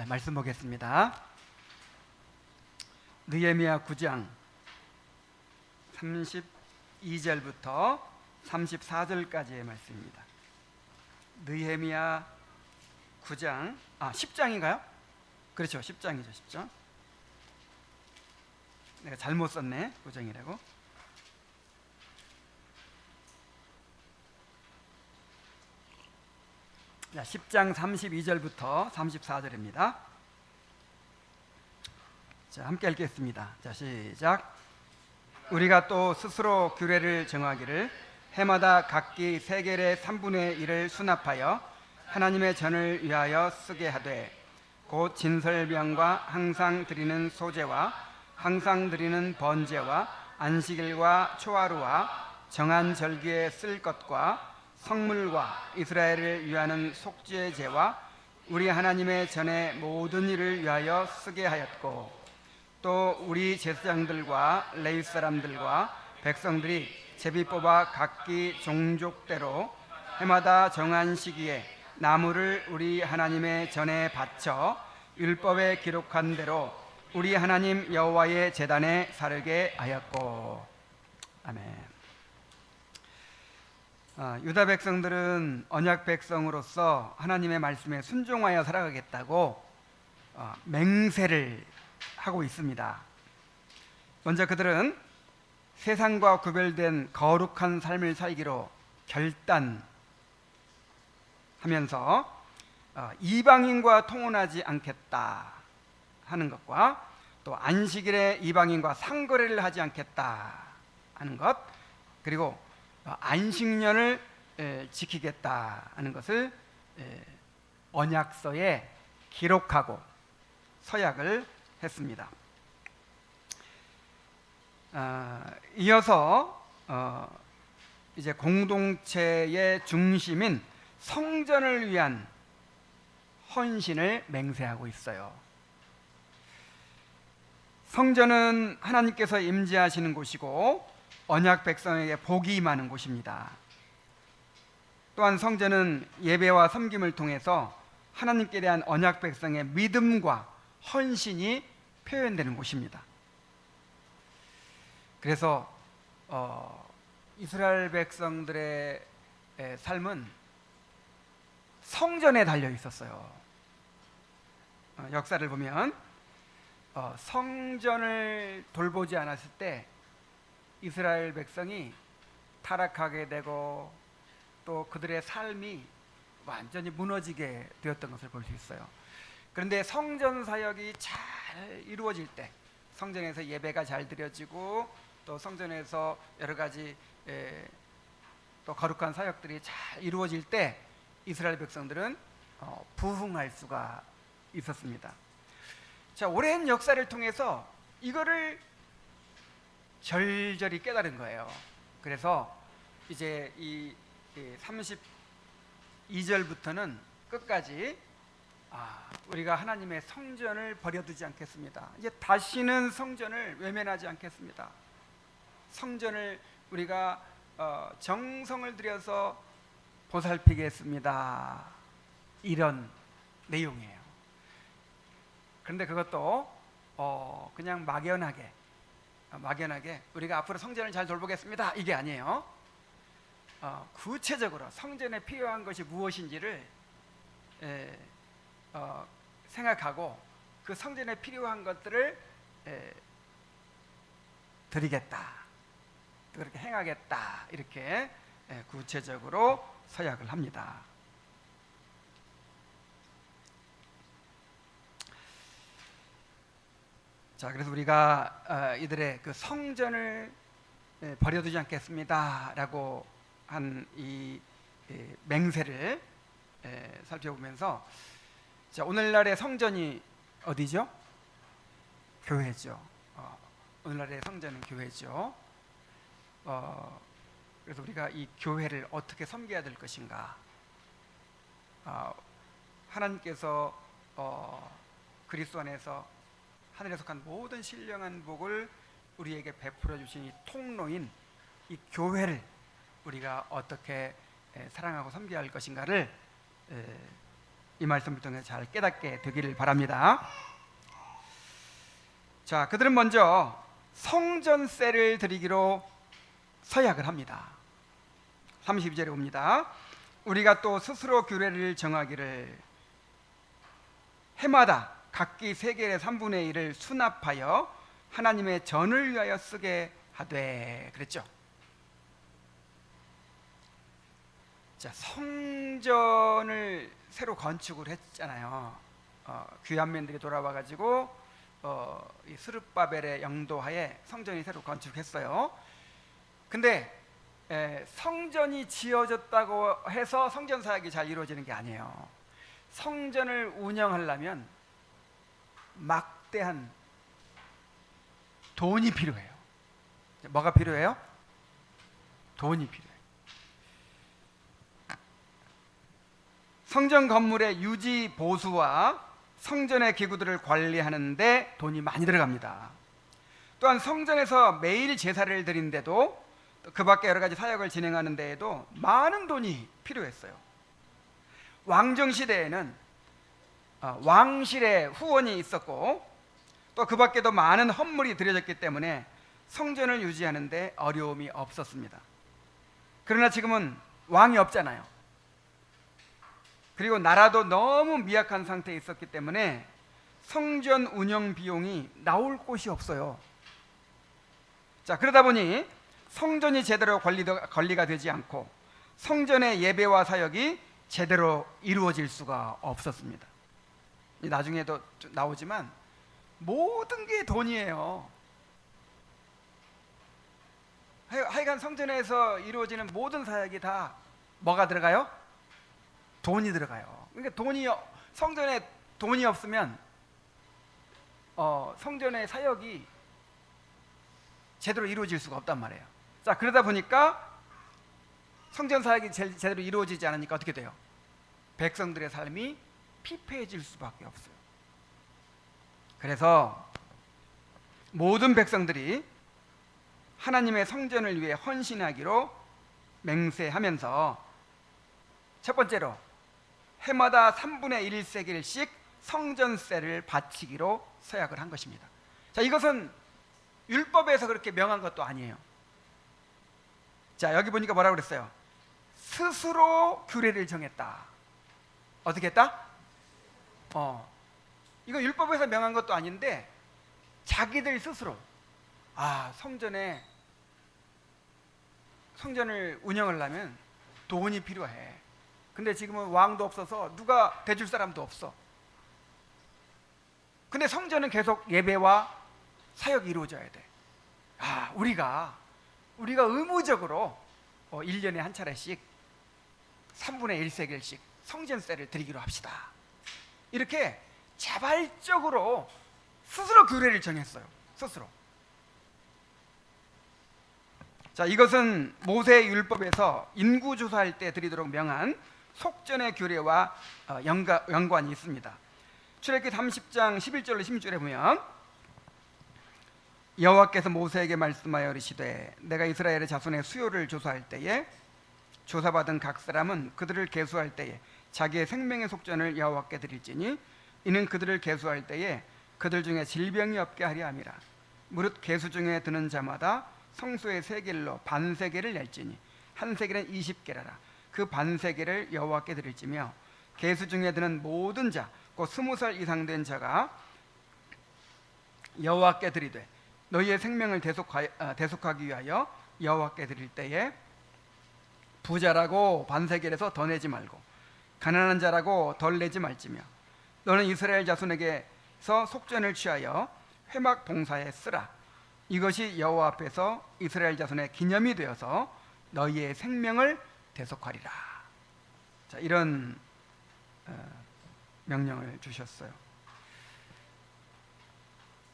말씀 보겠습니다. 느헤미야 9장 32절부터 34절까지의 말씀입니다. 느헤미야 9장 10장인가요? 그렇죠, 10장이죠. 10장. 내가 잘못 썼네. 9장이라고. 자, 10장 32절부터 34절입니다. 자, 함께 읽겠습니다. 자, 시작. 우리가 또 스스로 규례를 정하기를 해마다 각기 세겔의 3분의 1을 수납하여 하나님의 전을 위하여 쓰게 하되, 곧 진설병과 항상 드리는 소제와 항상 드리는 번제와 안식일과 초하루와 정한 절기에 쓸 것과 성물과 이스라엘을 위하는 속죄 제와 우리 하나님의 전의 모든 일을 위하여 쓰게 하였고, 또 우리 제사장들과 레위 사람들과 백성들이 제비 뽑아 각기 종족대로 해마다 정한 시기에 나무를 우리 하나님의 전에 바쳐 율법에 기록한 대로 우리 하나님 여호와의 제단에 사르게 하였고. 아멘. 유다 백성들은 언약 백성으로서 하나님의 말씀에 순종하여 살아가겠다고 맹세를 하고 있습니다. 먼저 그들은 세상과 구별된 거룩한 삶을 살기로 결단하면서 이방인과 통혼하지 않겠다 하는 것과, 또 안식일에 이방인과 상거래를 하지 않겠다 하는 것, 그리고 안식년을 지키겠다 하는 것을 언약서에 기록하고 서약을 했습니다. 이어서 이제 공동체의 중심인 성전을 위한 헌신을 맹세하고 있어요. 성전은 하나님께서 임재하시는 곳이고 언약 백성에게 복이 임하는 곳입니다. 또한 성전은 예배와 섬김을 통해서 하나님께 대한 언약 백성의 믿음과 헌신이 표현되는 곳입니다. 그래서 이스라엘 백성들의 삶은 성전에 달려 있었어요. 역사를 보면 성전을 돌보지 않았을 때 이스라엘 백성이 타락하게 되고 또 그들의 삶이 완전히 무너지게 되었던 것을 볼 수 있어요. 그런데 성전 사역이 잘 이루어질 때, 성전에서 예배가 잘 드려지고 또 성전에서 여러 가지 또 거룩한 사역들이 잘 이루어질 때 이스라엘 백성들은 부흥할 수가 있었습니다. 자, 오랜 역사를 통해서 이거를 절절히 깨달은 거예요. 그래서 이제 이 32절부터는 끝까지 우리가 하나님의 성전을 버려두지 않겠습니다. 이제 다시는 성전을 외면하지 않겠습니다. 성전을 우리가 정성을 들여서 보살피겠습니다. 이런 내용이에요. 그런데 그것도 그냥 막연하게 우리가 앞으로 성전을 잘 돌보겠습니다, 이게 아니에요. 구체적으로 성전에 필요한 것이 무엇인지를 생각하고 그 성전에 필요한 것들을 드리겠다, 그렇게 행하겠다, 이렇게 구체적으로 서약을 합니다. 자, 그래서 우리가 이들의 그 성전을 버려두지 않겠습니다라고 한 이 맹세를 살펴보면서, 자, 오늘날의 성전이 어디죠? 교회죠. 오늘날의 성전은 교회죠. 그래서 우리가 이 교회를 어떻게 섬겨야 될 것인가? 하나님께서 그리스도 안에서 하늘에 속한 모든 신령한 복을 우리에게 베풀어 주신 이 통로인 이 교회를 우리가 어떻게 사랑하고 섬겨야 할 것인가를 이 말씀을 통해 잘 깨닫게 되기를 바랍니다. 자, 그들은 먼저 성전세를 드리기로 서약을 합니다. 32절에 봅니다. 우리가 또 스스로 규례를 정하기를 해마다 각기 세겔의 3분의 1을 수납하여 하나님의 전을 위하여 쓰게 하되 그랬죠. 자, 성전을 새로 건축을 했잖아요. 귀환민들이 돌아와 가지고 이 스룹바벨의 영도하에 성전이 새로 건축했어요. 근데 성전이 지어졌다고 해서 성전 사역이 잘 이루어지는 게 아니에요. 성전을 운영하려면 막대한 돈이 필요해요. 뭐가 필요해요? 돈이 필요해요. 성전 건물의 유지 보수와 성전의 기구들을 관리하는데 돈이 많이 들어갑니다. 또한 성전에서 매일 제사를 드리는데도 그 밖에 여러 가지 사역을 진행하는 데에도 많은 돈이 필요했어요. 왕정 시대에는 왕실의 후원이 있었고 또 그 밖에도 많은 헌물이 드려졌기 때문에 성전을 유지하는 데 어려움이 없었습니다. 그러나 지금은 왕이 없잖아요. 그리고 나라도 너무 미약한 상태에 있었기 때문에 성전 운영 비용이 나올 곳이 없어요. 자, 그러다 보니 성전이 제대로 관리가 되지 않고 성전의 예배와 사역이 제대로 이루어질 수가 없었습니다. 나중에도 나오지만 모든 게 돈이에요. 하여간 성전에서 이루어지는 모든 사역이 다 뭐가 들어가요? 돈이 들어가요. 그러니까 성전에 돈이 없으면 성전의 사역이 제대로 이루어질 수가 없단 말이에요. 자, 그러다 보니까 성전 사역이 제대로 이루어지지 않으니까 어떻게 돼요? 백성들의 삶이 피폐해질 수밖에 없어요. 그래서 모든 백성들이 하나님의 성전을 위해 헌신하기로 맹세하면서 첫 번째로 해마다 3분의 1세겔씩 성전세를 바치기로 서약을 한 것입니다. 자, 이것은 율법에서 그렇게 명한 것도 아니에요. 자, 여기 보니까 뭐라고 그랬어요? 스스로 규례를 정했다. 어떻게 했다? 이거 율법에서 명한 것도 아닌데 자기들 스스로 성전을 운영하려면 돈이 필요해. 근데 지금은 왕도 없어서 누가 대줄 사람도 없어. 근데 성전은 계속 예배와 사역이 이루어져야 돼. 우리가 의무적으로 1년에 한 차례씩 3분의 1세겔씩 성전세를 드리기로 합시다. 이렇게 자발적으로 스스로 규례를 정했어요. 스스로. 자, 이것은 모세 율법에서 인구 조사할 때 드리도록 명한 속전의 규례와 연관이 있습니다. 출애굽기 30장 11절로 16절에 보면 여호와께서 모세에게 말씀하여 이르시되 내가 이스라엘의 자손의 수요를 조사할 때에 조사받은 각 사람은 그들을 계수할 때에 자기의 생명의 속전을 여호와께 드릴지니 이는 그들을 계수할 때에 그들 중에 질병이 없게 하려 함이라. 무릇 계수 중에 드는 자마다 성소의 세겔로 반세겔을 낼지니 한 세겔은 20개라라. 그 반세겔을 여호와께 드릴지며 계수 중에 드는 모든 자 곧 20살 이상 된 자가 여호와께 드리되 너희의 생명을 대속하기 위하여 여호와께 드릴 때에 부자라고 반세겔에서 더 내지 말고 가난한 자라고 덜 내지 말지며 너는 이스라엘 자손에게서 속전을 취하여 회막 봉사에 쓰라. 이것이 여호와 앞에서 이스라엘 자손의 기념이 되어서 너희의 생명을 대속하리라. 자, 이런 명령을 주셨어요.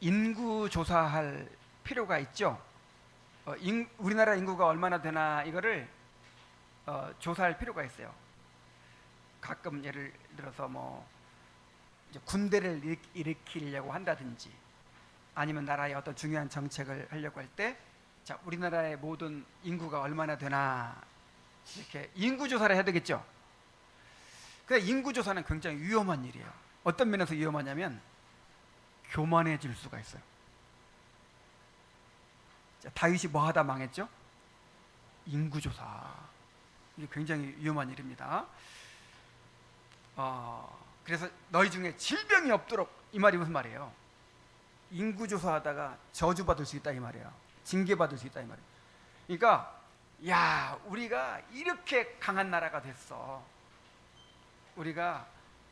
인구 조사할 필요가 있죠. 우리나라 인구가 얼마나 되나 이거를 조사할 필요가 있어요. 가끔 예를 들어서 이제 군대를 일으키려고 한다든지 아니면 나라의 어떤 중요한 정책을 하려고 할 때 자, 우리나라의 모든 인구가 얼마나 되나 이렇게 인구 조사를 해야 되겠죠. 근데 인구조사는 굉장히 위험한 일이에요. 어떤 면에서 위험하냐면 교만해질 수가 있어요. 자, 다윗이 뭐 하다 망했죠? 인구조사. 이게 굉장히 위험한 일입니다. 그래서 너희 중에 질병이 없도록, 이 말이 무슨 말이에요? 인구조사하다가 저주받을 수 있다 이 말이에요. 징계받을 수 있다 이 말이에요. 그러니까 야, 우리가 이렇게 강한 나라가 됐어.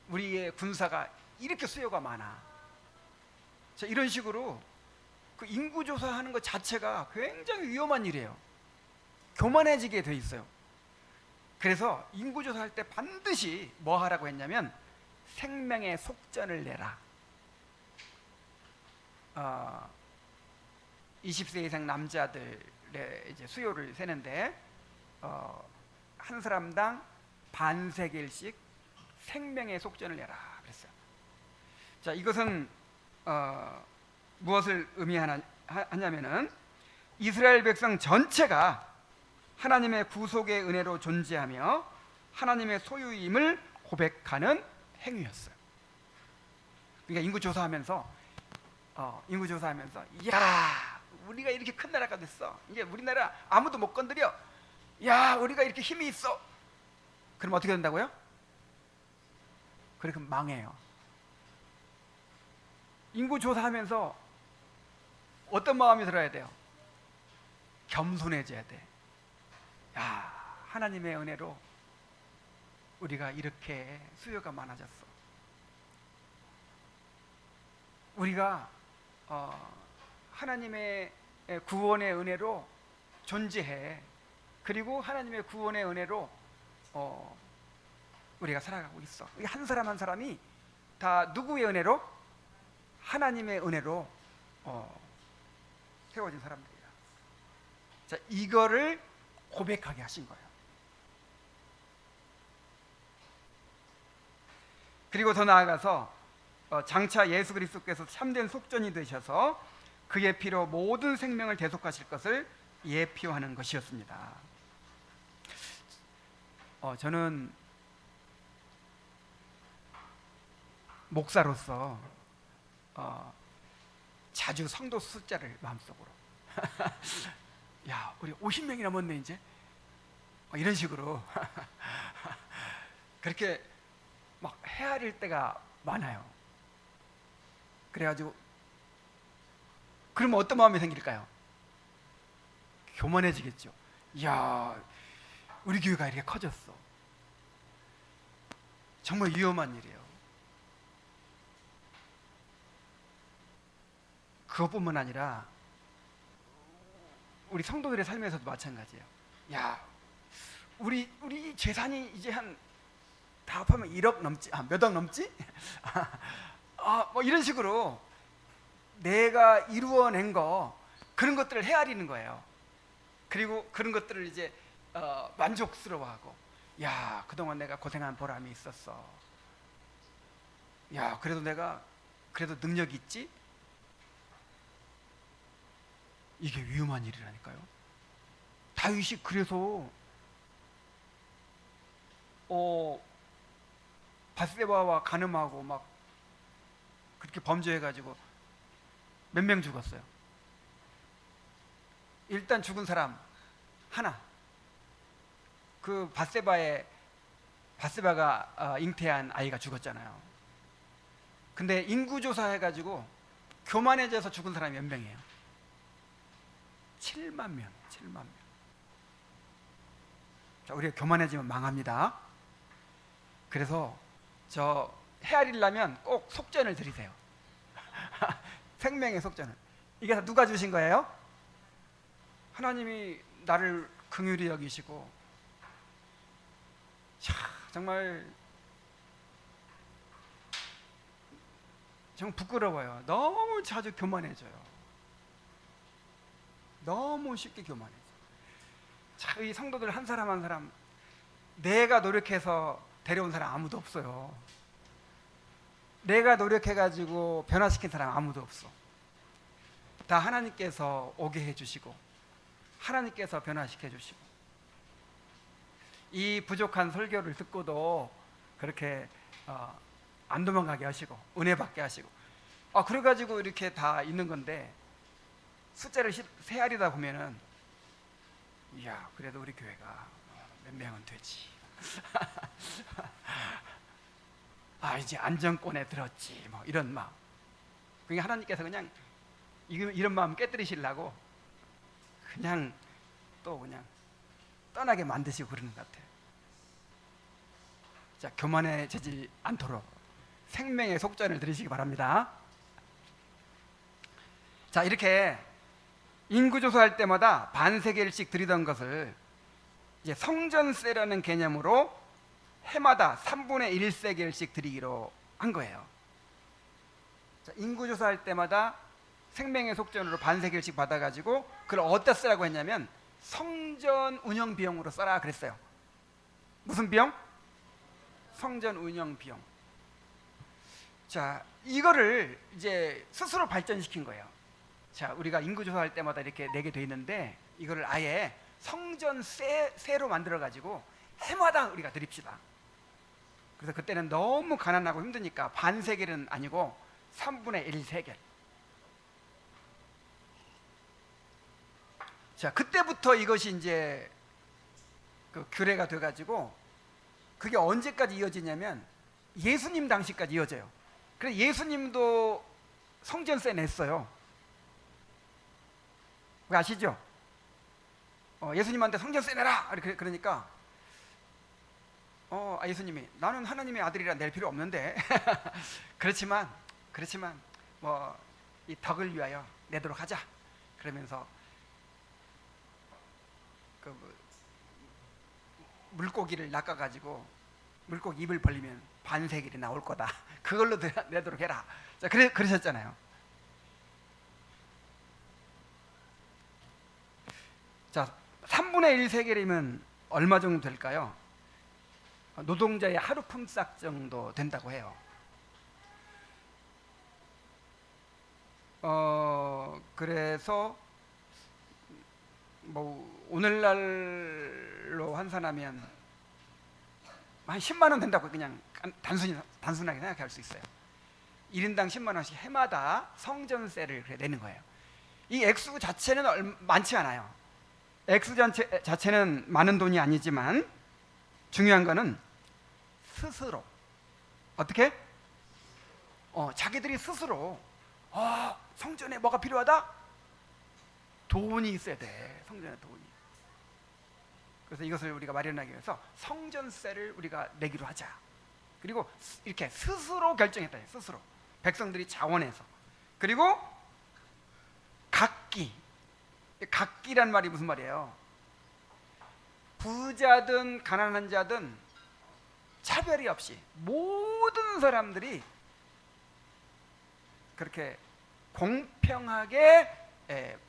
우리의 군사가 이렇게 수요가 많아. 자, 이런 식으로 그 인구조사하는 것 자체가 굉장히 위험한 일이에요. 교만해지게 돼 있어요. 그래서 인구조사할 때 반드시 뭐 하라고 했냐면 생명의 속전을 내라. 20세 이상 남자들의 이제 수요를 세는데 한 사람당 반세겔씩 생명의 속전을 내라 그랬어요. 자, 이것은 무엇을 의미하냐면은 이스라엘 백성 전체가 하나님의 구속의 은혜로 존재하며 하나님의 소유임을 고백하는 행위였어요. 그러니까 인구조사하면서 야, 우리가 이렇게 큰 나라가 됐어. 이제 우리나라 아무도 못 건드려. 야, 우리가 이렇게 힘이 있어. 그럼 어떻게 된다고요? 그렇게 망해요. 인구조사하면서 어떤 마음이 들어야 돼요? 겸손해져야 돼. 야, 하나님의 은혜로 우리가 이렇게 수요가 많아졌어. 우리가 하나님의 구원의 은혜로 존재해. 그리고 하나님의 구원의 은혜로 우리가 살아가고 있어. 한 사람 한 사람이 다 누구의 은혜로? 하나님의 은혜로 세워진 사람들이야. 자, 이거를 고백하게 하신 거예요. 그리고 더 나아가서 장차 예수 그리스도께서 참된 속전이 되셔서 그의 피로 모든 생명을 대속하실 것을 예표하는 것이었습니다. 저는 목사로서 자주 성도 숫자를 마음속으로 야, 우리 50명이 넘었네 이제, 이런 식으로 그렇게 막 헤아릴 때가 많아요. 그래가지고 그러면 어떤 마음이 생길까요? 교만해지겠죠. 이야, 우리 교회가 이렇게 커졌어. 정말 위험한 일이에요. 그것뿐만 아니라 우리 성도들의 삶에서도 마찬가지예요. 야, 우리 재산이 이제 다 합하면 1억 넘지? 몇 억 넘지? 뭐 이런 식으로 내가 이루어낸 거, 그런 것들을 헤아리는 거예요. 그리고 그런 것들을 이제 만족스러워하고, 야, 그동안 내가 고생한 보람이 있었어. 야, 그래도 내가 능력이 있지? 이게 위험한 일이라니까요. 다윗이 그래서 밧세바와 간음하고 막 그렇게 범죄해가지고 몇 명 죽었어요. 일단 죽은 사람 하나. 그 밧세바가 잉태한 아이가 죽었잖아요. 근데 인구조사 해가지고 교만해져서 죽은 사람이 몇 명이에요? 7만 명. 7만 명. 자, 우리가 교만해지면 망합니다. 그래서 저 헤아리려면 꼭 속전을 드리세요. 생명의 속전을. 이게 다 누가 주신 거예요? 하나님이 나를 긍휼히 여기시고, 정말 부끄러워요. 너무 자주 교만해져요. 너무 쉽게 교만해져. 이 성도들 한 사람 한 사람, 내가 노력해서 데려온 사람 아무도 없어요. 내가 노력해가지고 변화시킨 사람 아무도 없어. 다 하나님께서 오게 해주시고 하나님께서 변화시켜 주시고, 이 부족한 설교를 듣고도 그렇게 안 도망가게 하시고 은혜 받게 하시고 그래가지고 이렇게 다 있는 건데 숫자를 세알이다 보면은 이야 그래도 우리 교회가 몇 명은 되지. 이제 안정권에 들었지 뭐 이런 마음. 그러니까 하나님께서 그냥 이런 마음 깨뜨리시려고 그냥 또 그냥 떠나게 만드시고 그러는 것 같아요. 자, 교만해지지 않도록 생명의 속전을 들으시기 바랍니다. 자, 이렇게 인구조사할 때마다 반세겔씩 드리던 것을 이제 성전세라는 개념으로 해마다 3분의 1세겔씩 드리기로 한 거예요. 자, 인구조사할 때마다 생명의 속전으로 반세겔씩 받아가지고 그걸 어디다 쓰라고 했냐면 성전 운영 비용으로 써라 그랬어요. 무슨 비용? 성전 운영 비용. 자, 이거를 이제 스스로 발전시킨 거예요. 자, 우리가 인구조사할 때마다 이렇게 내게 돼 있는데 이거를 아예 성전세로 만들어 가지고 해마다 우리가 드립시다. 그래서 그때는 너무 가난하고 힘드니까 반세겔은 아니고 3분의 1세겔. 자, 그때부터 이것이 이제 그 규례가 돼 가지고 그게 언제까지 이어지냐면 예수님 당시까지 이어져요. 그래서 예수님도 성전세 냈어요. 그거 아시죠? 예수님한테 성전세 내라! 그러니까 예수님이 나는 하나님의 아들이라 낼 필요 없는데 그렇지만 뭐 이 덕을 위하여 내도록 하자. 그러면서 그 물고기를 낚아가지고 물고기 입을 벌리면 반세겔이 나올 거다. 그걸로 내도록 해라. 자, 그러셨잖아요. 자, 3분의 1세겔이면 얼마 정도 될까요? 노동자의 하루 품삯 정도 된다고 해요. 그래서 뭐 오늘날로 환산하면 한 10만 원 된다고 그냥 단순하게 생각할 수 있어요. 1인당 10만 원씩 해마다 성전세를 내는 거예요. 이 액수 자체는 많지 않아요. 액수 자체는 많은 돈이 아니지만 중요한 거는 스스로 어떻게? 자기들이 스스로 성전에 뭐가 필요하다? 돈이 있어야 돼. 성전에 돈이. 그래서 이것을 우리가 마련하기 위해서 성전세를 우리가 내기로 하자. 그리고 이렇게 스스로 결정했다. 스스로 백성들이 자원해서. 그리고 각기란 말이 무슨 말이에요? 부자든 가난한 자든 차별이 없이 모든 사람들이 그렇게 공평하게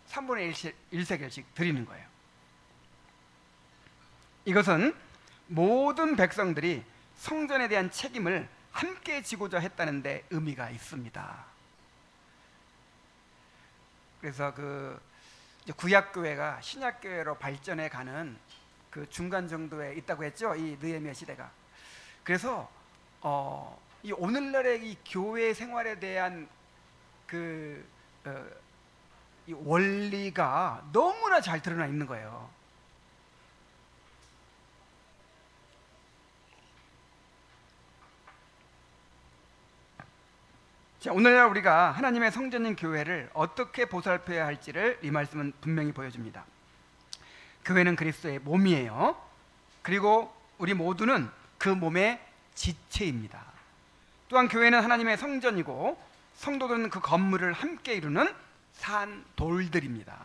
3분의 1세겔씩 드리는 거예요. 이것은 모든 백성들이 성전에 대한 책임을 함께 지고자 했다는 데 의미가 있습니다. 그래서 구약교회가 신약교회로 발전해 가는 그 중간 정도에 있다고 했죠. 이 느헤미야 시대가. 그래서 이 오늘날의 이 교회 생활에 대한 이 원리가 너무나 잘 드러나 있는 거예요. 자, 오늘날 우리가 하나님의 성전인 교회를 어떻게 보살펴야 할지를 이 말씀은 분명히 보여줍니다. 교회는 그리스도의 몸이에요. 그리고 우리 모두는 그 몸의 지체입니다. 또한 교회는 하나님의 성전이고 성도들은 그 건물을 함께 이루는 산 돌들입니다.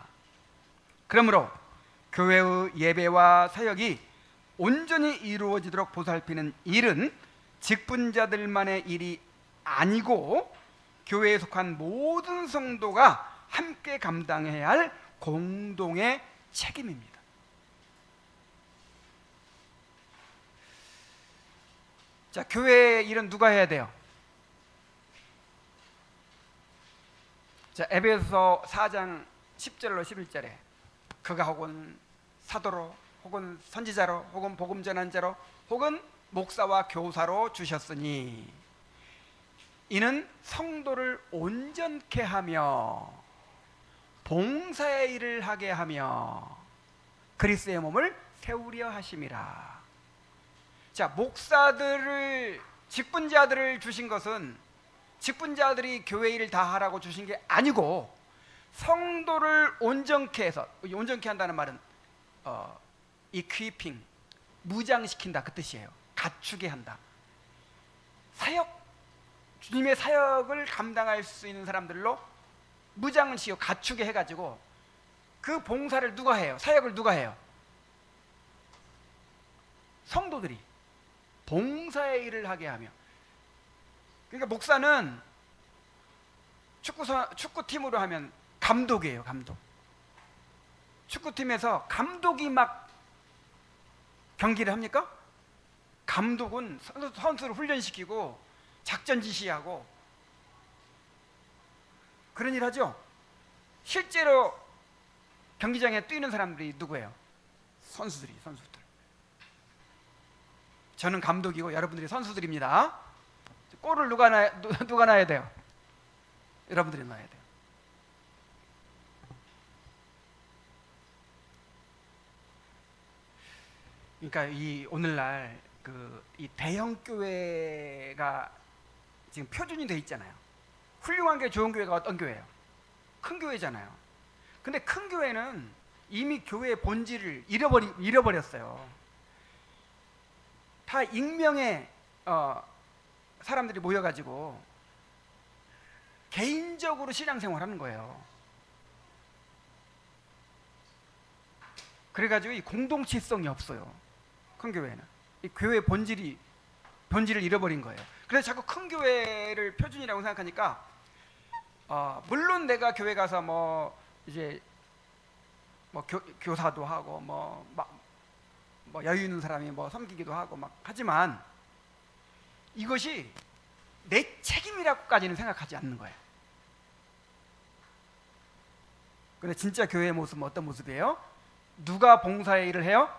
그러므로 교회의 예배와 사역이 온전히 이루어지도록 보살피는 일은 직분자들만의 일이 아니고 교회에 속한 모든 성도가 함께 감당해야 할 공동의 책임입니다. 자, 교회의 일은 누가 해야 돼요? 자, 에베소서 4장 10절로 11절에 그가 혹은 사도로 혹은 선지자로 혹은 복음 전환자로 혹은 목사와 교사로 주셨으니 이는 성도를 온전케 하며 봉사의 일을 하게 하며 그리스도의 몸을 세우려 하심이라. 자, 목사들을, 직분자들을 주신 것은 직분자들이 교회 일을 다 하라고 주신 게 아니고 성도를 온전케 해서, 온전케 한다는 말은 equipping, 무장시킨다 그 뜻이에요. 갖추게 한다. 사역, 주님의 사역을 감당할 수 있는 사람들로 무장을 시켜 갖추게 해가지고 그 봉사를 누가 해요? 사역을 누가 해요? 성도들이 봉사의 일을 하게 하며. 그러니까 목사는 축구팀으로 하면 감독이에요. 감독. 축구팀에서 감독이 막 경기를 합니까? 감독은 선수를 훈련시키고 작전 지시하고 그런 일 하죠. 실제로 경기장에 뛰는 사람들이 누구예요? 선수들. 저는 감독이고 여러분들이 선수들입니다. 골을 누가 넣어야 돼요? 여러분들이 넣어야 돼요. 그러니까 이 오늘날 이 대형 교회가 지금 표준이 돼 있잖아요. 훌륭한 게 좋은 교회가 어떤 교회예요? 큰 교회잖아요. 근데 큰 교회는 이미 교회의 본질을 잃어버렸어요. 다 익명의 사람들이 모여가지고 개인적으로 신앙생활하는 거예요. 그래가지고 이 공동체성이 없어요. 큰 교회는 이 교회의 본질을 잃어버린 거예요. 그래서 자꾸 큰 교회를 표준이라고 생각하니까 물론 내가 교회 가서 뭐 이제 뭐 교사도 하고 뭐 여유 있는 사람이 뭐 섬기기도 하고 막 하지만 이것이 내 책임이라고까지는 생각하지 않는 거예요. 근데 진짜 교회의 모습은 어떤 모습이에요? 누가 봉사의 일을 해요?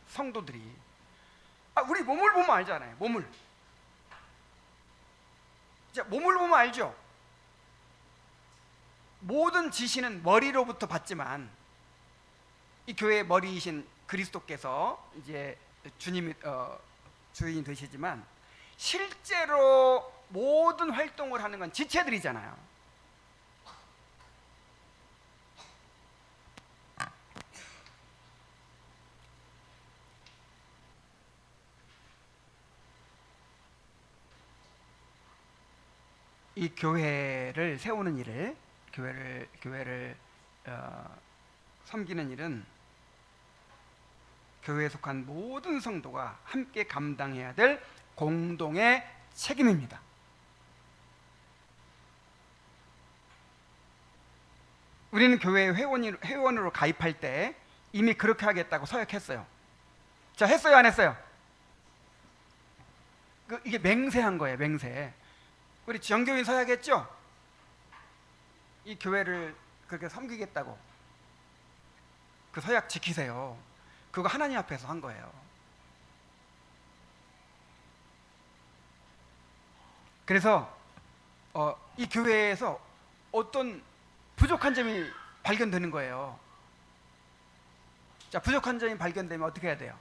성도들이. 우리 몸을 보면 알잖아요. 몸을 보면 알죠. 모든 지시는 머리로부터 받지만 이 교회의 머리이신 그리스도께서 이제 주님이 주인이 되시지만 실제로 모든 활동을 하는 건 지체들이잖아요. 이 교회를 세우는 일을, 교회를 섬기는 일은 교회에 속한 모든 성도가 함께 감당해야 될 공동의 책임입니다. 우리는 교회 회원으로 가입할 때 이미 그렇게 하겠다고 서약했어요. 자, 했어요, 안 했어요? 이게 맹세한 거예요, 맹세. 우리 정교인 서약했죠? 이 교회를 그렇게 섬기겠다고. 그 서약 지키세요. 그거 하나님 앞에서 한 거예요. 그래서 이 교회에서 어떤 부족한 점이 발견되는 거예요. 자, 부족한 점이 발견되면 어떻게 해야 돼요?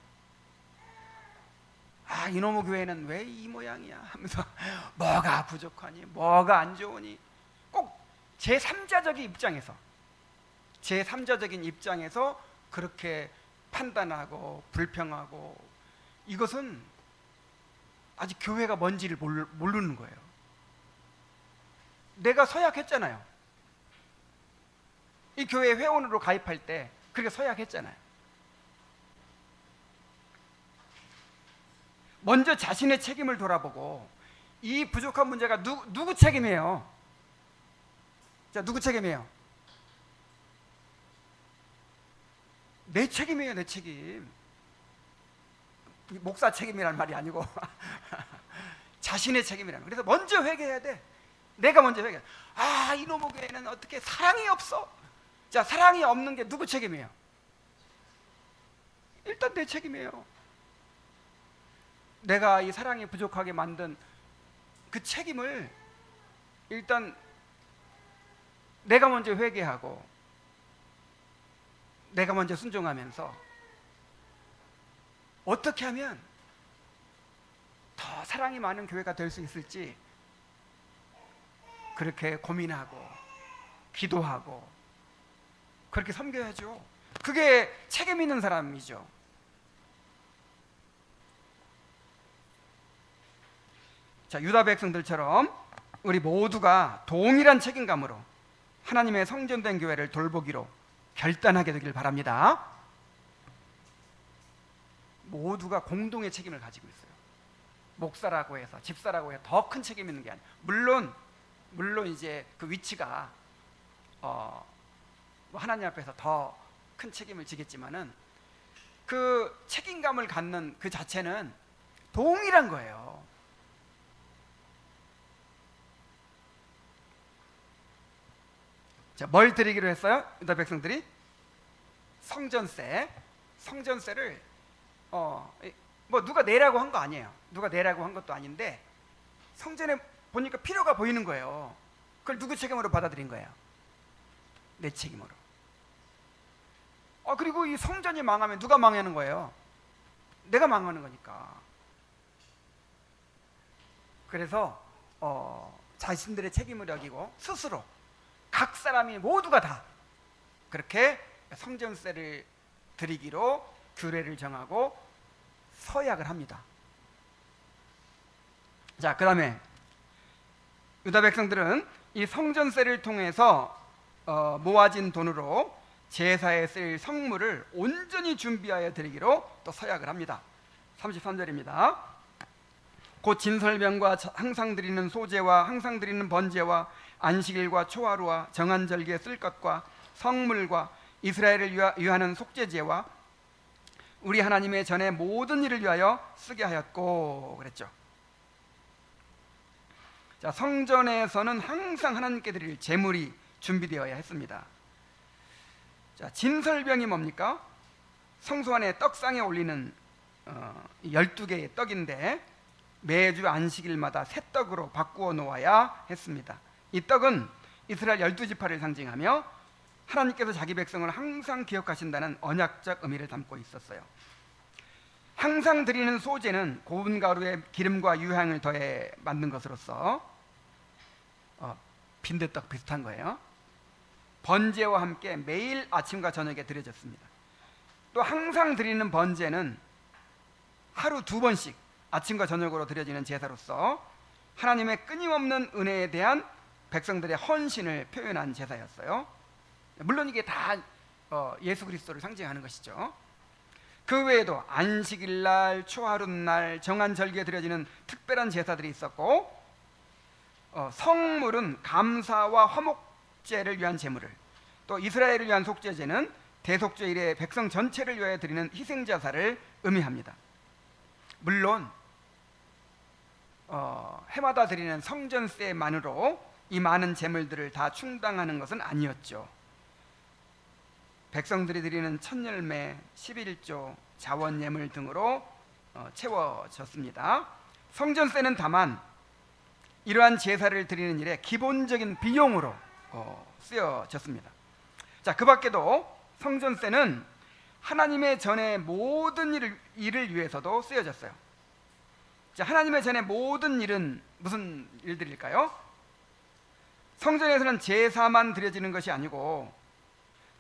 이놈의 교회는 왜 이 모양이야 하면서 뭐가 부족하니, 뭐가 안 좋으니, 꼭 제3자적인 입장에서 그렇게 판단하고 불평하고, 이것은 아직 교회가 뭔지를 모르는 거예요. 내가 서약했잖아요. 이 교회 회원으로 가입할 때 그렇게 서약했잖아요. 먼저 자신의 책임을 돌아보고, 이 부족한 문제가 누구 책임이에요? 자, 누구 책임이에요? 내 책임이에요, 내 책임. 목사 책임이라는 말이 아니고 자신의 책임이라는. 그래서 먼저 회개해야 돼. 내가 먼저 회개. 이놈의 교회는 어떻게 사랑이 없어? 자, 사랑이 없는 게 누구 책임이에요? 일단 내 책임이에요. 내가 이 사랑이 부족하게 만든 그 책임을 일단 내가 먼저 회개하고 내가 먼저 순종하면서 어떻게 하면 더 사랑이 많은 교회가 될 수 있을지 그렇게 고민하고 기도하고 그렇게 섬겨야죠. 그게 책임 있는 사람이죠. 자, 유다 백성들처럼 우리 모두가 동일한 책임감으로 하나님의 성전된 교회를 돌보기로 결단하게 되길 바랍니다. 모두가 공동의 책임을 가지고 있어요. 목사라고 해서 집사라고 해서 더 큰 책임 있는 게 아니에요. 물론 이제 그 위치가 하나님 앞에서 더 큰 책임을 지겠지만은 그 책임감을 갖는 그 자체는 동일한 거예요. 자, 뭘 드리기로 했어요? 유다 백성들이 성전세를 뭐 누가 내라고 한 거 아니에요. 누가 내라고 한 것도 아닌데 성전에 보니까 필요가 보이는 거예요. 그걸 누구 책임으로 받아들인 거예요? 내 책임으로. 그리고 이 성전이 망하면 누가 망하는 거예요? 내가 망하는 거니까. 그래서 자신들의 책임을 여기고 스스로 각 사람이 모두가 다 그렇게 성전세를 드리기로 규례를 정하고 서약을 합니다. 자, 그 다음에 유다 백성들은 이 성전세를 통해서 모아진 돈으로 제사에 쓸 성물을 온전히 준비하여 드리기로 또 서약을 합니다. 33절입니다. 곧 진설병과 항상 드리는 소제와 항상 드리는 번제와 안식일과 초하루와 정한 절기에 쓸 것과 성물과 이스라엘을 위하는 속죄제와 우리 하나님의 전에 모든 일을 위하여 쓰게 하였고 그랬죠. 자, 성전에서는 항상 하나님께 드릴 제물이 준비되어야 했습니다. 자, 진설병이 뭡니까? 성소 안에 떡상에 올리는 12개의 떡인데 매주 안식일마다 새 떡으로 바꾸어 놓아야 했습니다. 이 떡은 이스라엘 12지파를 상징하며 하나님께서 자기 백성을 항상 기억하신다는 언약적 의미를 담고 있었어요. 항상 드리는 소제는 고운 가루에 기름과 유향을 더해 만든 것으로서 빈대떡 비슷한 거예요. 번제와 함께 매일 아침과 저녁에 드려졌습니다. 또 항상 드리는 번제는 하루 2번씩 아침과 저녁으로 드려지는 제사로서 하나님의 끊임없는 은혜에 대한 백성들의 헌신을 표현한 제사였어요. 물론 이게 다 예수 그리스도를 상징하는 것이죠. 그 외에도 안식일날, 초하룻날, 정한 절기에 드려지는 특별한 제사들이 있었고 성물은 감사와 화목제를 위한 제물을, 또 이스라엘을 위한 속죄제는 대속죄일에 백성 전체를 위하여 드리는 희생제사를 의미합니다. 물론 해마다 드리는 성전세만으로 이 많은 제물들을 다 충당하는 것은 아니었죠. 백성들이 드리는 첫열매, 11조, 자원예물 등으로 채워졌습니다. 성전세는 다만 이러한 제사를 드리는 일에 기본적인 비용으로 쓰여졌습니다. 자, 그 밖에도 성전세는 하나님의 전의 모든 일을 위해서도 쓰여졌어요. 자, 하나님의 전의 모든 일은 무슨 일들일까요? 성전에서는 제사만 드려지는 것이 아니고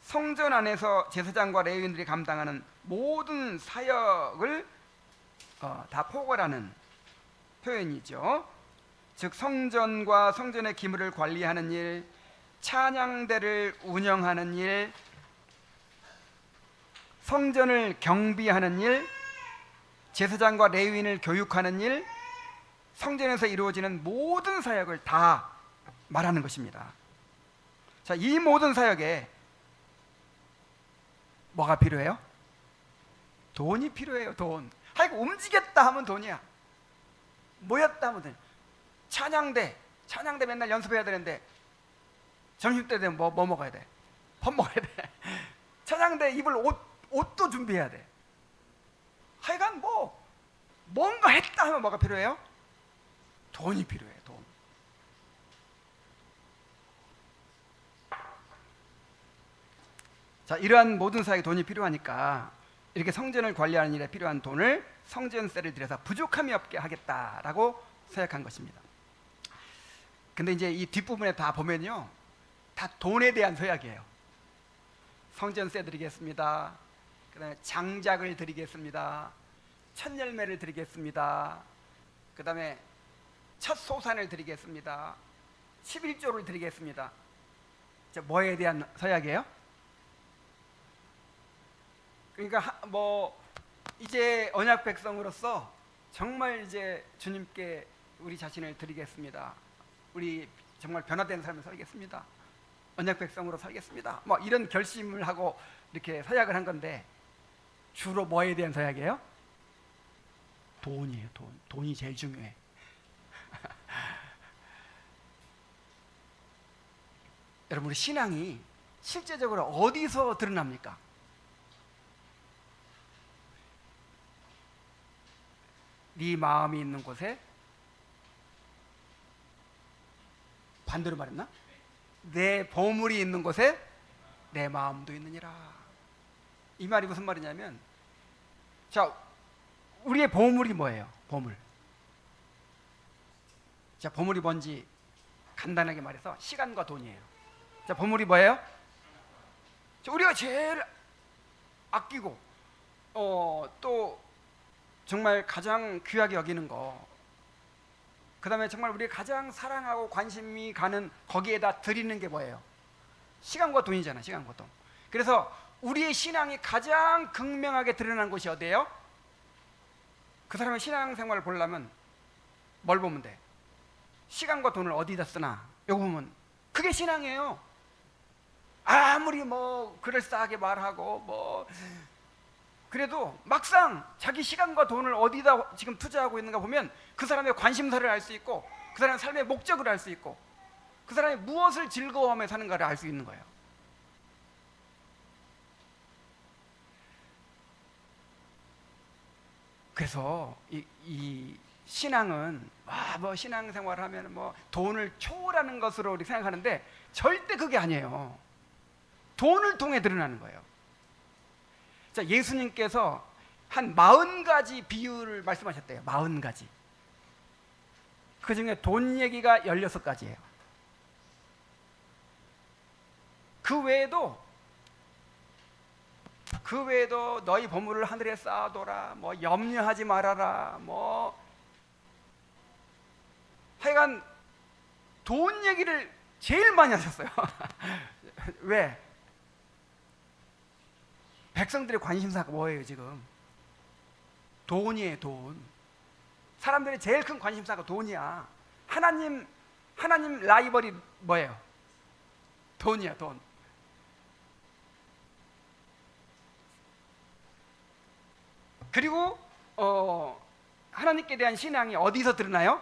성전 안에서 제사장과 레위인들이 감당하는 모든 사역을 다 포괄하는 표현이죠. 즉 성전과 성전의 기물을 관리하는 일, 찬양대를 운영하는 일, 성전을 경비하는 일, 제사장과 레위인을 교육하는 일, 성전에서 이루어지는 모든 사역을 다 말하는 것입니다. 자, 이 모든 사역에 뭐가 필요해요? 돈이 필요해요. 돈. 하여간 움직였다 하면 돈이야. 모였다 하면 돈. 찬양대 맨날 연습해야 되는데 점심때 되면 뭐 먹어야 돼? 밥 먹어야 돼. 찬양대 입을 옷도 준비해야 돼. 하여간 뭔가 했다 하면 뭐가 필요해요? 돈이 필요해요. 돈. 자, 이러한 모든 사역에 돈이 필요하니까 이렇게 성전을 관리하는 일에 필요한 돈을 성전세를 들여서 부족함이 없게 하겠다라고 서약한 것입니다. 근데 이제 이 뒷부분에 다 보면요, 다 돈에 대한 서약이에요. 성전세 드리겠습니다. 그 다음에 장작을 드리겠습니다. 첫 열매를 드리겠습니다. 그 다음에 첫 소산을 드리겠습니다. 11조를 드리겠습니다. 뭐에 대한 서약이에요? 그러니까 뭐 이제 언약 백성으로서 정말 이제 주님께 우리 자신을 드리겠습니다. 우리 정말 변화된 삶을 살겠습니다. 언약 백성으로 살겠습니다. 뭐 이런 결심을 하고 이렇게 서약을 한 건데, 주로 뭐에 대한 서약이에요? 돈이에요. 돈. 돈이 제일 중요해. 여러분, 우리 신앙이 실제적으로 어디서 드러납니까? 네 마음이 있는 곳에, 반대로 말했나? 내 보물이 있는 곳에 내 마음도 있느니라. 이 말이 무슨 말이냐면, 자, 우리의 보물이 뭐예요? 보물. 자, 보물이 뭔지 간단하게 말해서 시간과 돈이에요. 자, 보물이 뭐예요? 자, 우리가 제일 아끼고 또 정말 가장 귀하게 여기는 거, 그 다음에 정말 우리가 가장 사랑하고 관심이 가는 거기에다 드리는 게 뭐예요? 시간과 돈이잖아. 시간과 돈. 그래서 우리의 신앙이 가장 극명하게 드러난 곳이 어디예요? 그 사람의 신앙생활을 보려면 뭘 보면 돼? 시간과 돈을 어디다 쓰나? 이거 보면 그게 신앙이에요. 아무리 뭐 그럴싸하게 말하고 뭐 그래도 막상 자기 시간과 돈을 어디다 지금 투자하고 있는가 보면 그 사람의 관심사를 알 수 있고, 그 사람의 삶의 목적을 알 수 있고, 그 사람이 무엇을 즐거워하며 사는가를 알 수 있는 거예요. 그래서 이 신앙은 뭐 신앙생활을 하면 뭐 돈을 초월하는 것으로 우리 생각하는데 절대 그게 아니에요. 돈을 통해 드러나는 거예요. 자, 예수님께서 한 40가지 비유를 말씀하셨대요. 40가지. 그 중에 돈 얘기가 16가지예요. 그 외에도 너희 보물을 하늘에 쌓아둬라, 뭐 염려하지 말아라, 뭐 하여간 돈 얘기를 제일 많이 하셨어요. 왜? 백성들의 관심사가 뭐예요 지금? 돈이에요. 돈. 사람들의 제일 큰 관심사가 돈이야. 하나님 라이벌이 뭐예요? 돈이야. 돈. 그리고 하나님께 대한 신앙이 어디서 드러나요?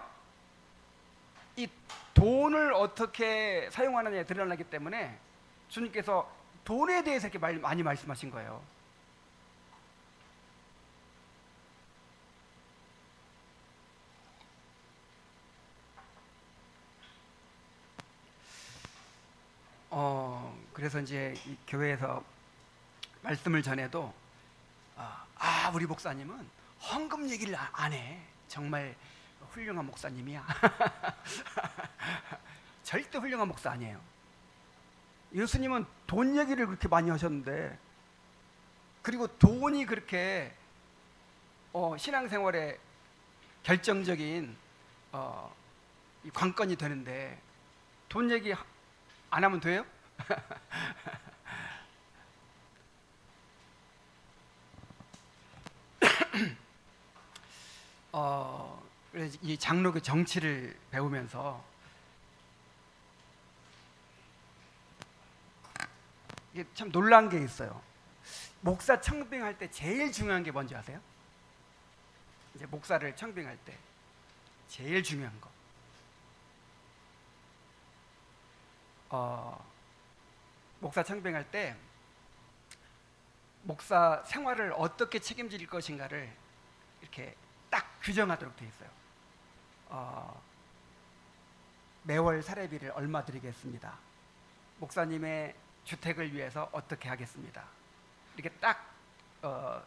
이 돈을 어떻게 사용하느냐에 드러나기 때문에 주님께서 돈에 대해서 이렇게 많이 말씀하신 거예요. 그래서 이제 이 교회에서 말씀을 전해도 우리 목사님은 헌금 얘기를 안 해. 정말 훌륭한 목사님이야. 절대 훌륭한 목사 아니에요. 예수님은 돈 얘기를 그렇게 많이 하셨는데, 그리고 돈이 그렇게 신앙생활에 결정적인 이 관건이 되는데 돈 얘기 안 하면 돼요? 이 장로교 정치를 배우면서 이게 참 놀란 게 있어요. 목사 청빙할 때 제일 중요한 게 뭔지 아세요? 이제 목사를 청빙할 때 제일 중요한 거, 목사 청빙할 때 목사 생활을 어떻게 책임질 것인가를 이렇게 딱 규정하도록 되어 있어요. 매월 사례비를 얼마 드리겠습니다. 목사님의 주택을 위해서 어떻게 하겠습니다. 이렇게 딱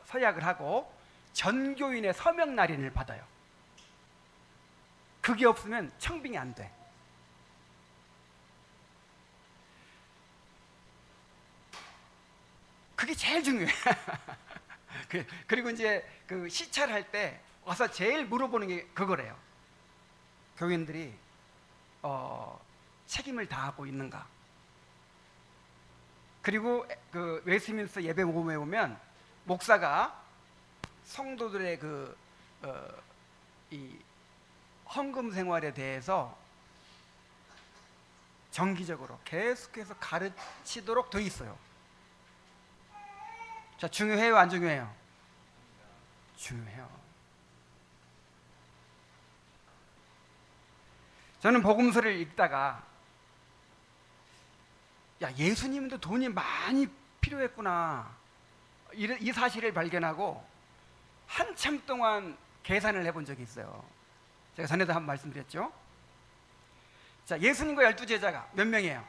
서약을 하고 전교인의 서명 날인을 받아요. 그게 없으면 청빙이 안 돼. 그게 제일 중요해. 그리고 이제 그 시찰할 때 와서 제일 물어보는 게 그거래요. 교인들이 책임을 다하고 있는가. 그리고 그 웨스트민스터 예배 모금에 보면 목사가 성도들의 이 헌금 생활에 대해서 정기적으로 계속해서 가르치도록 되어 있어요. 자, 중요해요, 안 중요해요? 중요해요. 저는 복음서를 읽다가 야, 예수님도 돈이 많이 필요했구나, 이 사실을 발견하고 한참 동안 계산을 해본 적이 있어요. 제가 전에도 한번 말씀드렸죠. 자, 예수님과 12제자가 몇 명이에요?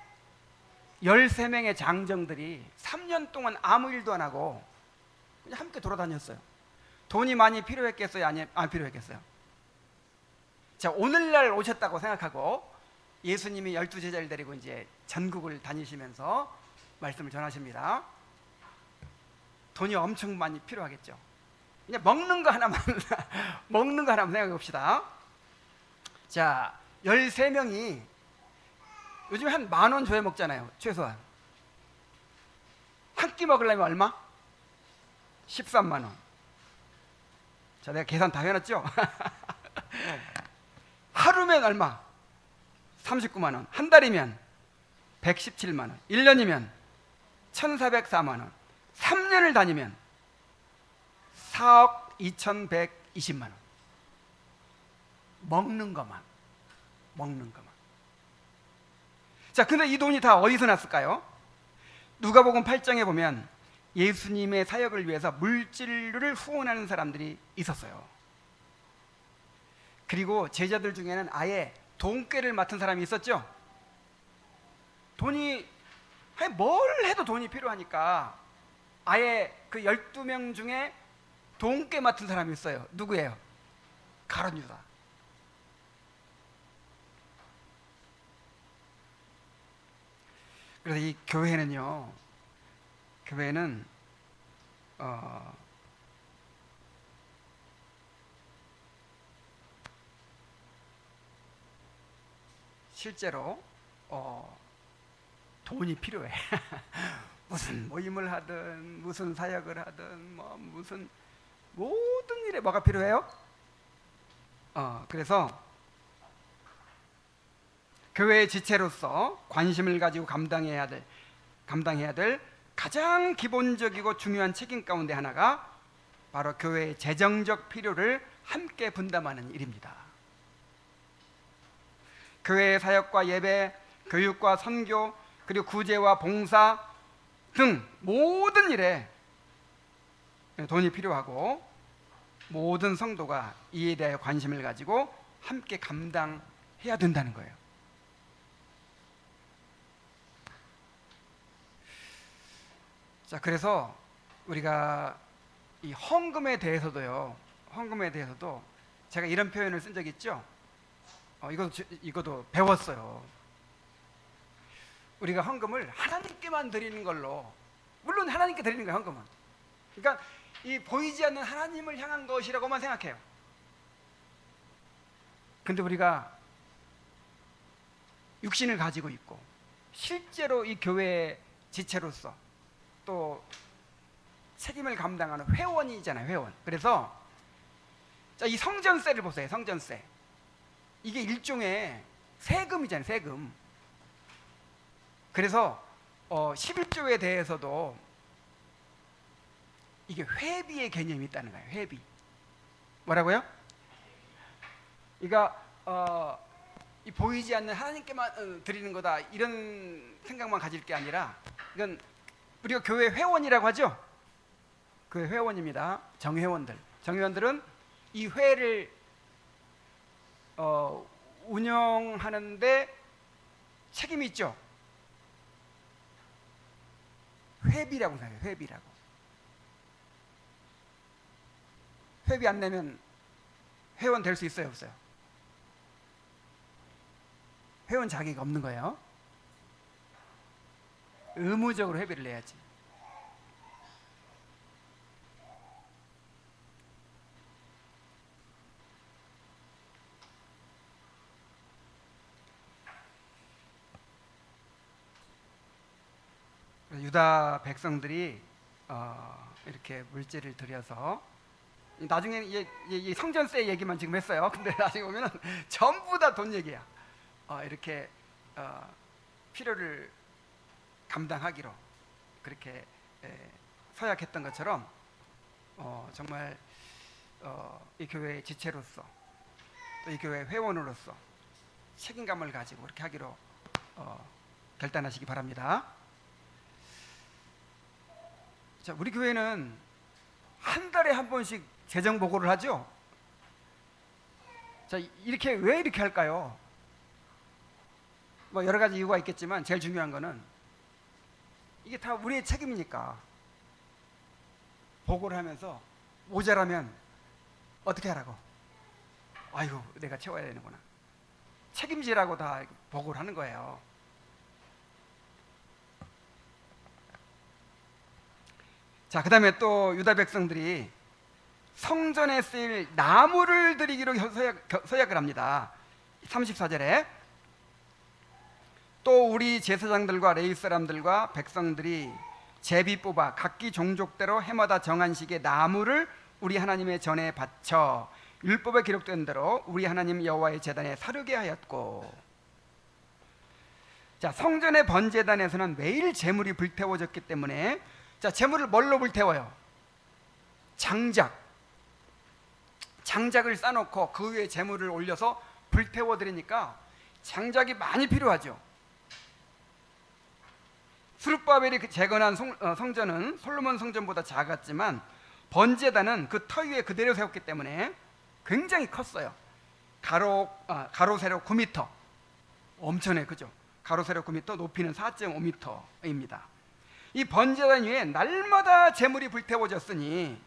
13명의 장정들이 3년 동안 아무 일도 안 하고 그냥 함께 돌아다녔어요. 돈이 많이 필요했겠어요? 아니, 안 필요했겠어요? 자, 오늘날 오셨다고 생각하고 예수님이 12제자를 데리고 이제 전국을 다니시면서 말씀을 전하십니다. 돈이 엄청 많이 필요하겠죠. 그냥 먹는 거 하나만 먹는 거 하나만 생각해 봅시다. 자, 13명이 요즘에 한 10,000원 줘야 먹잖아요. 최소한 한 끼 먹으려면 얼마? 13만 원. 자, 내가 계산 다 해놨죠? 하루면 얼마? 39만 원. 한 달이면 117만 원. 1년이면 1,404만 원. 3년을 다니면 4억 2,120만 원. 먹는 것만. 자, 근데 이 돈이 다 어디서 났을까요? 누가복음 8장에 보면 예수님의 사역을 위해서 물질을 후원하는 사람들이 있었어요. 그리고 제자들 중에는 아예 돈꾀를 맡은 사람이 있었죠. 돈이 뭘 해도 돈이 필요하니까 아예 그 12명 중에 돈꾀 맡은 사람이 있어요. 누구예요? 가룟 유다. 그래서 이 교회는 실제로 돈이 필요해. 무슨 모임을 하든 무슨 사역을 하든 무슨 모든 일에 뭐가 필요해요? 그래서 교회의 지체로서 관심을 가지고 감당해야 될 가장 기본적이고 중요한 책임 가운데 하나가 바로 교회의 재정적 필요를 함께 분담하는 일입니다. 교회의 사역과 예배, 교육과 선교, 그리고 구제와 봉사 등 모든 일에 돈이 필요하고 모든 성도가 이에 대해 관심을 가지고 함께 감당해야 된다는 거예요. 자, 그래서 우리가 이 헌금에 대해서도 제가 이런 표현을 쓴 적이 있죠. 이것도 배웠어요. 우리가 헌금을 하나님께만 드리는 걸로, 물론 하나님께 드리는 거예요, 헌금은. 그러니까 이 보이지 않는 하나님을 향한 것이라고만 생각해요. 근데 우리가 육신을 가지고 있고 실제로 이 교회의 지체로서 또 책임을 감당하는 회원이잖아요, 회원. 그래서 자, 이 성전세를 보세요. 성전세. 이게 일종의 세금이잖아요, 세금. 그래서 11조에 대해서도 이게 회비의 개념이 있다는 거예요. 회비. 뭐라고요? 그러니까 이 보이지 않는 하나님께만 드리는 거다, 이런 생각만 가질 게 아니라 이건 우리가 교회 회원이라고 하죠. 교회 회원입니다. 정회원들은 이 회를 운영하는데 책임이 있죠. 회비라고 생각해요. 회비라고. 회비 안 내면 회원 될 수 있어요, 없어요? 회원 자격이 없는 거예요. 의무적으로 회비를 내야지. 유다 백성들이 이렇게 물질을 들여서, 나중에 이 성전세 얘기만 지금 했어요. 근데 나중에 보면은 전부 다 돈 얘기야. 이렇게 필요를 감당하기로 그렇게 서약했던 것처럼 정말 이 교회의 지체로서 또 이 교회 회원으로서 책임감을 가지고 그렇게 하기로 결단하시기 바랍니다. 자, 우리 교회는 한 달에 한 번씩 재정 보고를 하죠. 자, 왜 이렇게 할까요? 뭐 여러 가지 이유가 있겠지만 제일 중요한 거는 이게 다 우리의 책임이니까. 보고를 하면서 모자라면 어떻게 하라고? 아이고, 내가 채워야 되는구나. 책임지라고 다 보고를 하는 거예요. 자, 그 다음에 또 유다 백성들이 성전에 쓰일 나무를 드리기로 서약을 합니다. 34절에 또 우리 제사장들과 레위 사람들과 백성들이 제비 뽑아 각기 종족대로 해마다 정한 시기에 나무를 우리 하나님의 전에 바쳐 율법에 기록된 대로 우리 하나님 여호와의 제단에 사르게 하였고. 자, 성전의 번제단에서는 매일 제물이 불태워졌기 때문에, 자, 제물을 뭘로 불태워요? 장작을 쌓아놓고 그 위에 제물을 올려서 불태워 드리니까 장작이 많이 필요하죠. 스룹바벨이 재건한 성전은 솔로몬 성전보다 작았지만 번제단은 그 터 위에 그대로 세웠기 때문에 굉장히 컸어요. 가로 세로 9m, 엄청나요, 그죠? 가로 세로 9m, 높이는 4.5m입니다. 이 번제단 위에 날마다 제물이 불태워졌으니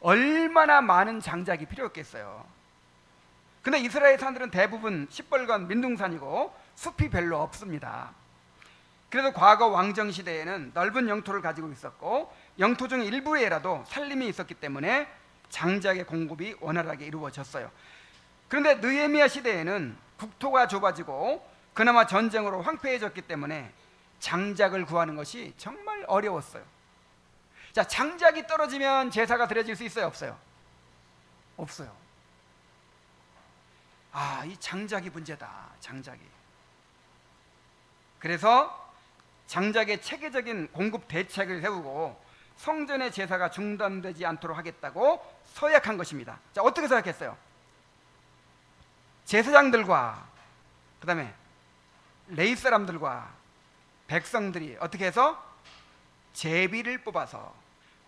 얼마나 많은 장작이 필요했겠어요. 근데 이스라엘 산들은 대부분 시뻘건 민둥산이고 숲이 별로 없습니다. 그래서 과거 왕정 시대에는 넓은 영토를 가지고 있었고 영토 중 일부에라도 산림이 있었기 때문에 장작의 공급이 원활하게 이루어졌어요. 그런데 느헤미야 시대에는 국토가 좁아지고 그나마 전쟁으로 황폐해졌기 때문에 장작을 구하는 것이 정말 어려웠어요. 자, 장작이 떨어지면 제사가 드려질 수 있어요, 없어요? 없어요. 이 장작이 문제다. 장작이. 그래서 장작의 체계적인 공급 대책을 세우고 성전의 제사가 중단되지 않도록 하겠다고 서약한 것입니다. 자, 어떻게 서약했어요? 제사장들과 그 다음에 레위 사람들과 백성들이 어떻게 해서 제비를 뽑아서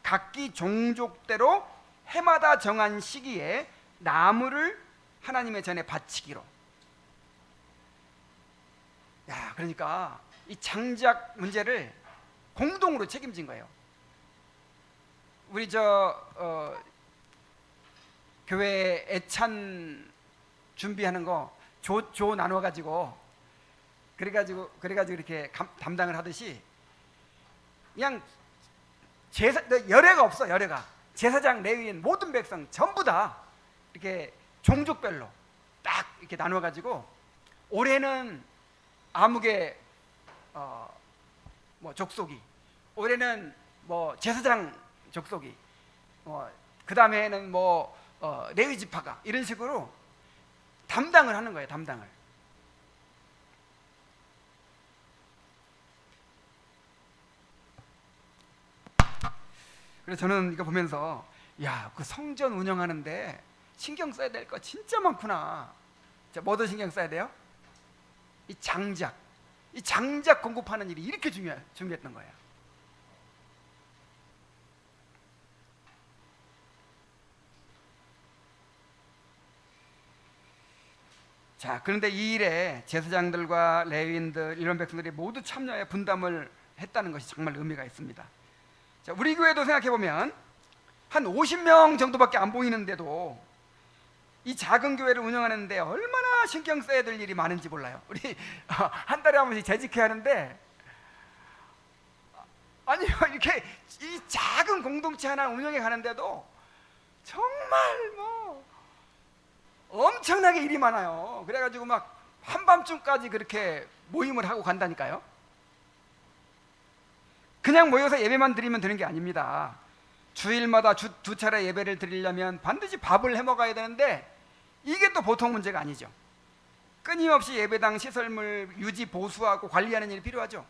각기 종족대로 해마다 정한 시기에 나무를 하나님의 전에 바치기로. 그러니까 이 장작 문제를 공동으로 책임진 거예요. 우리 교회 애찬 준비하는 거 조 나눠가지고 그래가지고 이렇게 담당을 하듯이 그냥 열애가 없어. 열애가 제사장, 레위인, 모든 백성 전부 다 이렇게 종족별로 딱 이렇게 나눠가지고 올해는 아무개 뭐 족속이, 올해는 뭐 제사장 족속이, 그 다음에는 뭐 레위 지파가, 이런 식으로 담당을 하는 거예요. 담당을. 그래서 저는 이거 보면서 그 성전 운영하는데 신경 써야 될 거 진짜 많구나. 자, 뭐도 신경 써야 돼요? 이 장작 공급하는 일이 이렇게 중요했던 거예요. 자, 그런데 이 일에 제사장들과 레위인들 이런 백성들이 모두 참여해 분담을 했다는 것이 정말 의미가 있습니다. 자, 우리 교회도 생각해 보면 한 50명 정도밖에 안 보이는데도 이 작은 교회를 운영하는데 얼마나 신경 써야 될 일이 많은지 몰라요. 우리 한 달에 한 번씩 재직해야 하는데, 아니 이렇게 이 작은 공동체 하나 운영해 가는데도 정말 뭐 엄청나게 일이 많아요. 그래가지고 막 한밤중까지 그렇게 모임을 하고 간다니까요. 그냥 모여서 예배만 드리면 되는 게 아닙니다. 주일마다 두 차례 예배를 드리려면 반드시 밥을 해 먹어야 되는데 이게 또 보통 문제가 아니죠. 끊임없이 예배당 시설물 유지 보수하고 관리하는 일이 필요하죠.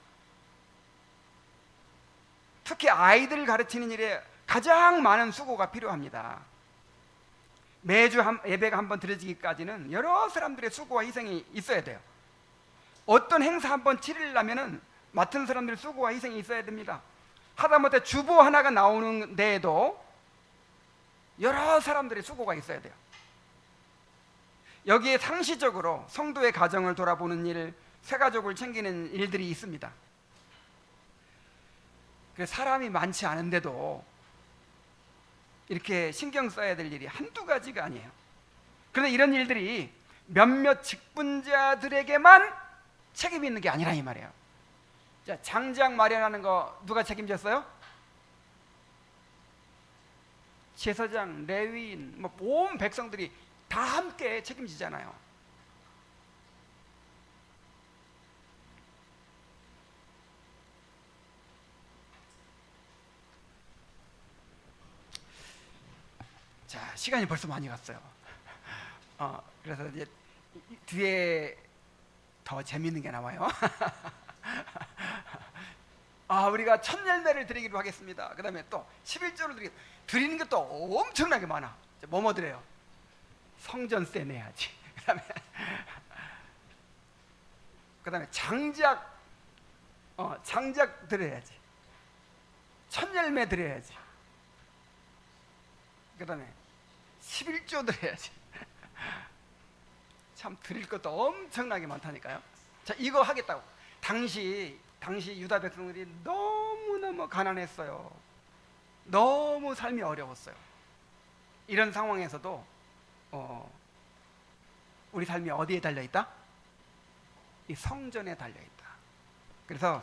특히 아이들 가르치는 일에 가장 많은 수고가 필요합니다. 매주 예배가 한번 드려지기까지는 여러 사람들의 수고와 희생이 있어야 돼요. 어떤 행사 한번 치르려면은 맡은 사람들의 수고와 희생이 있어야 됩니다. 하다못해 주보 하나가 나오는 데에도 여러 사람들의 수고가 있어야 돼요. 여기에 상시적으로 성도의 가정을 돌아보는 일, 새가족을 챙기는 일들이 있습니다. 그래서 사람이 많지 않은데도 이렇게 신경 써야 될 일이 한두 가지가 아니에요. 그런데 이런 일들이 몇몇 직분자들에게만 책임이 있는 게 아니라 이 말이에요. 자, 장작 마련하는 거 누가 책임졌어요? 제사장, 레위인, 온 백성들이 다 함께 책임지잖아요. 자, 시간이 벌써 많이 갔어요. 그래서 이제 뒤에 더 재밌는 게 나와요. 우리가 첫 열매를 드리기로 하겠습니다. 그 다음에 또 11조를 드리는 게 또 엄청나게 많아. 뭐뭐 드려요? 성전세 내야지. 그 다음에 장작 드려야지. 첫 열매 드려야지. 그 다음에 11조 드려야지. 참 드릴 것도 엄청나게 많다니까요. 자, 이거 하겠다고. 당시 유다 백성들이 너무너무 가난했어요. 너무 삶이 어려웠어요. 이런 상황에서도 우리 삶이 어디에 달려있다? 이 성전에 달려있다. 그래서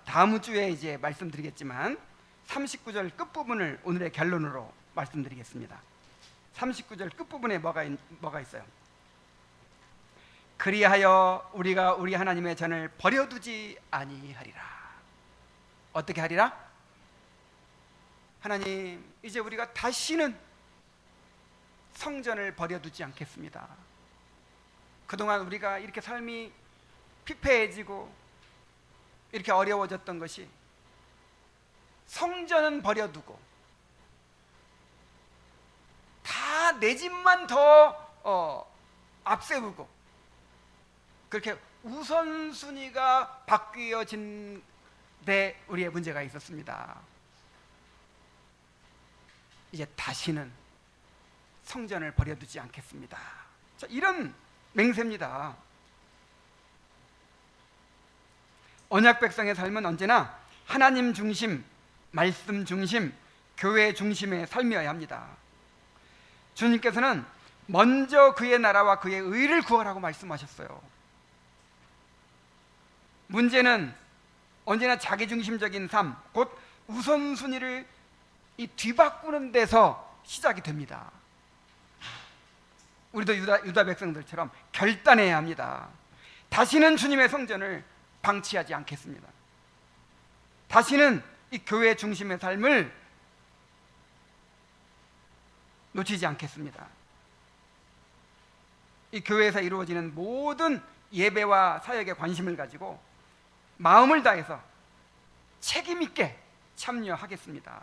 다음 주에 이제 말씀드리겠지만 39절 끝부분을 오늘의 결론으로 말씀드리겠습니다. 39절 끝부분에 뭐가 있어요? 그리하여 우리가 우리 하나님의 전을 버려두지 아니하리라. 어떻게 하리라? 하나님, 이제 우리가 다시는 성전을 버려두지 않겠습니다. 그동안 우리가 이렇게 삶이 피폐해지고 이렇게 어려워졌던 것이 성전은 버려두고 다 내 집만 더 앞세우고 그렇게 우선순위가 바뀌어진 데 우리의 문제가 있었습니다. 이제 다시는 성전을 버려두지 않겠습니다. 자, 이런 맹세입니다. 언약 백성의 삶은 언제나 하나님 중심, 말씀 중심, 교회 중심의 삶이어야 합니다. 주님께서는 먼저 그의 나라와 그의 의를 구하라고 말씀하셨어요. 문제는 언제나 자기중심적인 삶, 곧 우선순위를 뒤바꾸는 데서 시작이 됩니다. 우리도 유다 백성들처럼 결단해야 합니다. 다시는 주님의 성전을 방치하지 않겠습니다. 다시는 이 교회 중심의 삶을 놓치지 않겠습니다. 이 교회에서 이루어지는 모든 예배와 사역에 관심을 가지고 마음을 다해서 책임 있게 참여하겠습니다.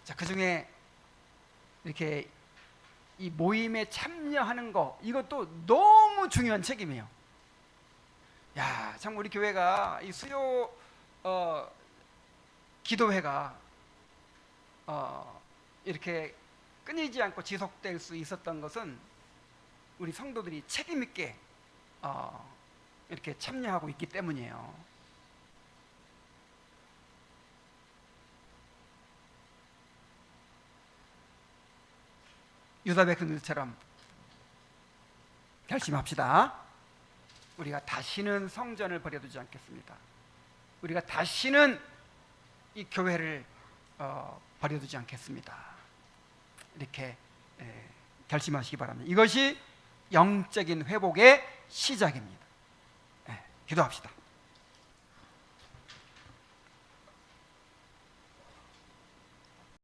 자, 그 중에 이렇게 이 모임에 참여하는 거, 이것도 너무 중요한 책임이에요. 야, 참 우리 교회가 이 수요 기도회가 이렇게 끊이지 않고 지속될 수 있었던 것은 우리 성도들이 책임 있게 이렇게 참여하고 있기 때문이에요. 유다 백성들처럼 결심합시다. 우리가 다시는 성전을 버려두지 않겠습니다. 우리가 다시는 이 교회를 버려두지 않겠습니다. 이렇게 결심하시기 바랍니다. 이것이 영적인 회복의 시작입니다. 기도합시다.